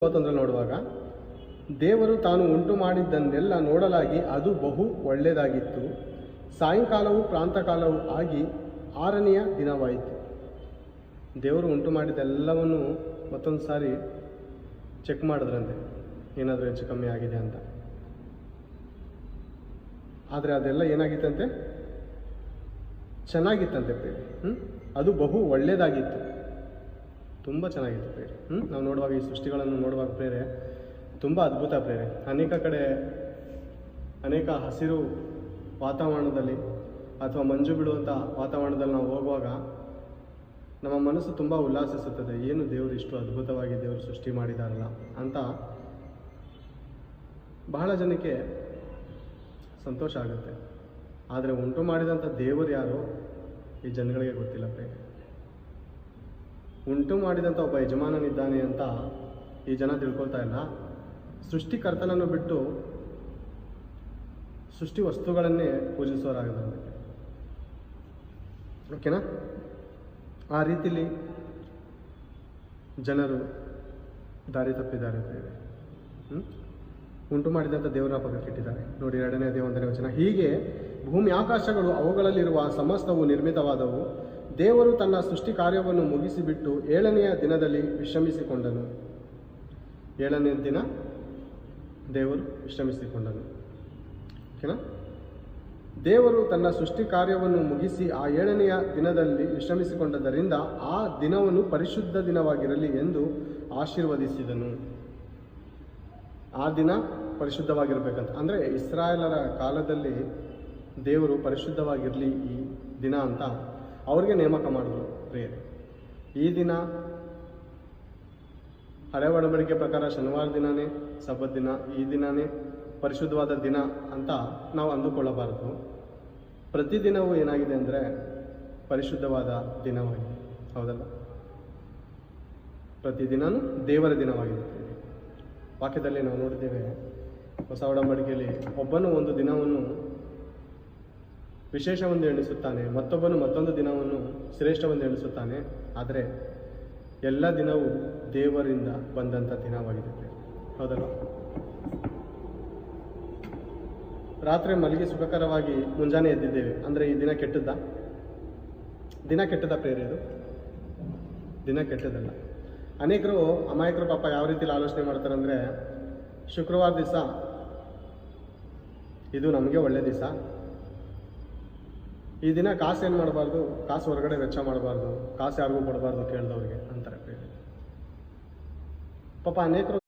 30 ನೋಡುವಾಗ ದೇವರು ತಾನು ಉಂಟು ಮಾಡಿದ್ದನ್ನೆಲ್ಲ ನೋಡಲಾಗಿ ಅದು ಬಹು ಒಳ್ಳೆಯದಾಗಿತ್ತು. ಸಾಯಂಕಾಲವೂ ಪ್ರಾಂತಕಾಲವೂ ಆಗಿ 6ನೆಯ ದಿನವಾಯಿತು. ದೇವರು ಉಂಟು ಮಾಡಿದ್ದೆಲ್ಲವನ್ನು ಮತ್ತೊಂದು ಸಾರಿ ಚೆಕ್ ಮಾಡಿದ್ರಂತೆ, ಏನಾದರೂ ಹೆಚ್ಚು ಕಮ್ಮಿ ಆಗಿದೆ ಅಂತ. ಆದರೆ ಅದೆಲ್ಲ ಏನಾಗಿತ್ತಂತೆ? ಚೆನ್ನಾಗಿತ್ತಂತೆ ಪ್ರೇರಿ. ಅದು ಬಹು ಒಳ್ಳೆಯದಾಗಿತ್ತು, ತುಂಬ ಚೆನ್ನಾಗಿತ್ತು ಪ್ರೇರೆ. ನಾವು ನೋಡುವಾಗ ಈ ಸೃಷ್ಟಿಗಳನ್ನು ನೋಡುವಾಗ ಪ್ರೇರೆ ತುಂಬ ಅದ್ಭುತ ಪ್ರೇರೆ. ಅನೇಕ ಕಡೆ ಅನೇಕ ಹಸಿರು ವಾತಾವರಣದಲ್ಲಿ ಅಥವಾ ಮಂಜು ಬಿಡುವಂಥ ವಾತಾವರಣದಲ್ಲಿ ನಾವು ಹೋಗುವಾಗ ನಮ್ಮ ಮನಸ್ಸು ತುಂಬ ಉಲ್ಲಾಸಿಸುತ್ತದೆ. ಏನು ದೇವರು ಇಷ್ಟು ಅದ್ಭುತವಾಗಿ ದೇವರು ಸೃಷ್ಟಿ ಮಾಡಿದಾರಲ್ಲ ಅಂತ ಬಹಳ ಜನಕ್ಕೆ ಸಂತೋಷ ಆಗುತ್ತೆ. ಆದರೆ ಉಂಟು ಮಾಡಿದಂಥ ದೇವರು ಯಾರೋ ಈ ಜನಗಳಿಗೆ ಗೊತ್ತಿಲ್ಲ ಪ್ರೇರೆ. ಉಂಟು ಮಾಡಿದಂಥ ಒಬ್ಬ ಯಜಮಾನನಿದ್ದಾನೆ ಅಂತ ಈ ಜನ ತಿಳ್ಕೊಳ್ತಾ ಇಲ್ಲ. ಸೃಷ್ಟಿಕರ್ತನನ್ನು ಬಿಟ್ಟು ಸೃಷ್ಟಿ ವಸ್ತುಗಳನ್ನೇ ಪೂಜಿಸೋರಾಗದಂತೆ. ಓಕೆನಾ? ಆ ರೀತಿಲಿ ಜನರು ದಾರಿ ತಪ್ಪಿದ್ದಾರೆ ಪ್ರೇರೆ. ಉಂಟು ಮಾಡಿದಂಥ ದೇವರ ಪಕ್ಕಕ್ಕಿಟ್ಟಿದ್ದಾರೆ. ನೋಡಿ 2ನೇ ಅಧ್ಯಾಯ 1ನೇ ವಚನ. ಹೀಗೆ ಭೂಮಿ ಆಕಾಶಗಳು ಅವುಗಳಲ್ಲಿರುವ ಸಮಸ್ತವು ನಿರ್ಮಿತವಾದವು. ದೇವರು ತನ್ನ ಸೃಷ್ಟಿ ಕಾರ್ಯವನ್ನು ಮುಗಿಸಿಬಿಟ್ಟು 7ನೆಯ ದಿನದಲ್ಲಿ ವಿಶ್ರಮಿಸಿಕೊಂಡನು. 7ನೇ ದಿನ ದೇವರು ವಿಶ್ರಮಿಸಿಕೊಂಡನು. ಓಕೆನಾ? ದೇವರು ತನ್ನ ಸೃಷ್ಟಿ ಕಾರ್ಯವನ್ನು ಮುಗಿಸಿ ಆ 7ನೆಯ ದಿನದಲ್ಲಿ ವಿಶ್ರಮಿಸಿಕೊಂಡದ್ದರಿಂದ ಆ ದಿನವನ್ನು ಪರಿಶುದ್ಧ ದಿನವಾಗಿರಲಿ ಎಂದು ಆಶೀರ್ವದಿಸಿದನು. ಆ ದಿನ ಪರಿಶುದ್ಧವಾಗಿರಬೇಕಂತ ಅಂದರೆ ಇಸ್ರಾಯೇಲರ ಕಾಲದಲ್ಲಿ ದೇವರು ಪರಿಶುದ್ಧವಾಗಿರಲಿ ಈ ದಿನ ಅಂತ ಅವ್ರಿಗೆ ನೇಮಕ ಮಾಡಿದ್ರು ಪ್ರೇರೆ. ಈ ದಿನ ಹಳೆ ಒಡಂಬಡಿಕೆ ಪ್ರಕಾರ ಶನಿವಾರ ದಿನವೇ ಸಬ್ಬತ್ ದಿನ, ಈ ದಿನವೇ ಪರಿಶುದ್ಧವಾದ ದಿನ ಅಂತ ನಾವು ಅಂದುಕೊಳ್ಳಬಾರದು. ಪ್ರತಿದಿನವೂ ಏನಾಗಿದೆ ಅಂದರೆ ಪರಿಶುದ್ಧವಾದ ದಿನವಾಗಿದೆ. ಹೌದಲ್ಲ? ಪ್ರತಿದಿನವೂ ದೇವರ ದಿನವಾಗಿದೆ. ವಾಕ್ಯದಲ್ಲಿ ನಾವು ನೋಡಿದ್ದೇವೆ, ಹೊಸ ಒಡಂಬಡಿಕೆಯಲ್ಲಿ ಒಬ್ಬನು ಒಂದು ದಿನವನ್ನು ವಿಶೇಷವೆಂದು ಎಣಿಸುತ್ತಾನೆ, ಮತ್ತೊಬ್ಬನು ಮತ್ತೊಂದು ದಿನವನ್ನು ಶ್ರೇಷ್ಠವೆಂದು ಎಣಿಸುತ್ತಾನೆ. ಆದರೆ ಎಲ್ಲ ದಿನವೂ ದೇವರಿಂದ ಬಂದಂಥ ದಿನವಾಗಿದೆ. ಹೌದಲ್ಲ? ರಾತ್ರಿ ಮಲಗಿ ಸುಖಕರವಾಗಿ ಮುಂಜಾನೆ ಎದ್ದಿದ್ದೇವೆ ಅಂದರೆ ಈ ದಿನ ಕೆಟ್ಟದ್ದ? ದಿನ ಕೆಟ್ಟದ ಪ್ರೇರೆ? ಇದು ದಿನ ಕೆಟ್ಟದಲ್ಲ. ಅನೇಕರು ಅಮಾಯಕರು ಪಾಪ ಯಾವ ರೀತಿಯಲ್ಲಿ ಆಲೋಚನೆ ಮಾಡ್ತಾರೆ ಅಂದರೆ, ಶುಕ್ರವಾರ ದಿವಸ ಇದು ನಮಗೆ ಒಳ್ಳೆ ದಿವಸ, ಈ ದಿನ ಕಾಸು ಏನು ಮಾಡಬಾರ್ದು, ಕಾಸು ಹೊರಗಡೆ ವೆಚ್ಚ ಮಾಡಬಾರ್ದು, ಕಾಸು ಯಾರಿಗೂ ಕೊಡಬಾರ್ದು ಕೇಳಿದವ್ರಿಗೆ ಅಂತಾರೆ ಪ್ರೇರೆ. ಪಾಪ ಅನೇಕರು